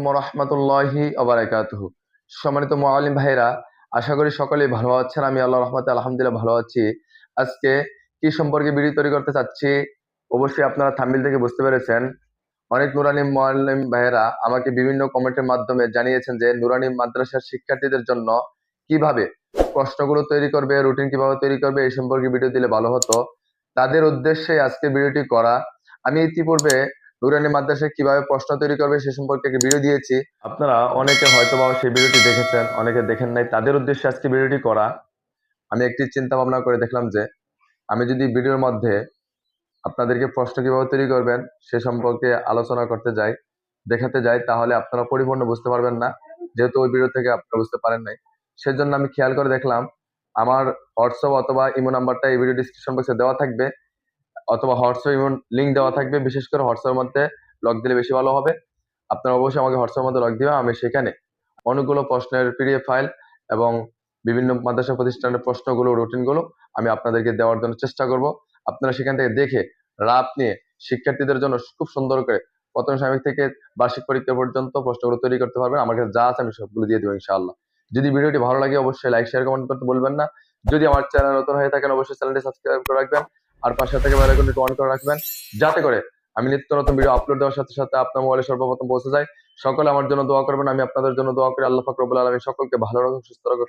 ওয়া রাহমাতুল্লাহি ওয়া বারাকাতুহু। সম্মানিত মুআল্লিম ভাইরা, আশা করি সকলেই ভালো আছেন। আমি আল্লাহর রহমতে আলহামদুলিল্লাহ ভালো আছি। আজকে কি সম্পর্কে ভিডিও তৈরি করতে চাচ্ছি, অবশ্যই আপনারা থাম্বনেল থেকে বুঝতে পেরেছেন। অনেক নুরানি মুআল্লিম ভাইয়েরা আমাকে বিভিন্ন কমেন্টের মাধ্যমে জানিয়েছেন যে নুরানি মাদ্রাসার শিক্ষার্থীদের জন্য কিভাবে প্রশ্নগুলো তৈরি করবে, রুটিন কিভাবে তৈরি করবে, এই সম্পর্কে ভিডিও দিলে ভালো হতো। তাদের উদ্দেশ্যে আজকে ভিডিওটি করা। আমি ইতিপূর্বে নুরানি মাদ্রাসায় কিভাবে প্রশ্ন তৈরি করবে সে সম্পর্কে একটি ভিডিও দিয়েছি। আপনারা অনেকে হয়তোবা সেই ভিডিওটি দেখেছেন, অনেকে দেখেন নাই। তাদের উদ্দেশ্যে আজকে ভিডিওটি করা। আমি একটি চিন্তা ভাবনা করে দেখলাম যে আমি যদি ভিডিওর মধ্যে আপনাদেরকে প্রশ্ন কিভাবে তৈরি করবেন সে সম্পর্কে আলোচনা করতে যাই, দেখাতে যাই, তাহলে আপনারা পরিপূর্ণ বুঝতে পারবেন না, যেহেতু ওই ভিডিও থেকে আপনারা বুঝতে পারেন নাই। সেজন্য আমি খেয়াল করে দেখলাম আমার হোয়াটসঅ্যাপ অথবা ইমো নাম্বারটা এই ভিডিও ডিসক্রিপশন বক্সে দেওয়া থাকবে, অথবা হোয়াটসঅ্যাপ ইমো লিঙ্ক দেওয়া থাকবে। বিশেষ করে হোয়াটসঅ্যাপের মধ্যে লগ দিলে বেশি ভালো হবে। আপনারা অবশ্যই আমাকে হোয়াটসঅ্যাপের মধ্যে লগ দিবেন। আমি সেখানে অনেকগুলো প্রশ্নের পিডিএফ ফাইল এবং বিভিন্ন মাদ্রাসা প্রতিষ্ঠানের প্রশ্নগুলো, রুটিনগুলো আমি আপনাদেরকে দেওয়ার জন্য চেষ্টা করব। আপনারা সেখান থেকে দেখে রাত নিয়ে শিক্ষার্থীদের জন্য খুব সুন্দর করে প্রথম সাময়িক থেকে বার্ষিক পরীক্ষা পর্যন্ত প্রশ্নগুলো তৈরি করতে পারবেন। আমার কাছে যা আছে আমি সবগুলো দিয়ে দেবো ইনশাআল্লাহ। যদি ভিডিওটি ভালো লাগে অবশ্যই লাইক, শেয়ার, কমেন্ট করতে বলবেন না। যদি আমার চ্যানেল নতুন হয়ে থাকেন অবশ্যই চ্যানেলটি সাবস্ক্রাইব করে রাখবেন, আর পাশে থেকে বেল আইকনটি অন করে রাখবেন, যাতে করে আমি নিত্য নতুন ভিডিও আপলোড দেওয়ার সাথে সাথে আপনার মোবাইলে সর্বপ্রথম পৌঁছে যায়। সকলে আমার জন্য দোয়া করবেন, আমি আপনাদের জন্য দোয়া করি। আল্লাহ পাক রব্বুল আলামিন সকলকে ভালো রাখুন, সুস্থ রাখুন।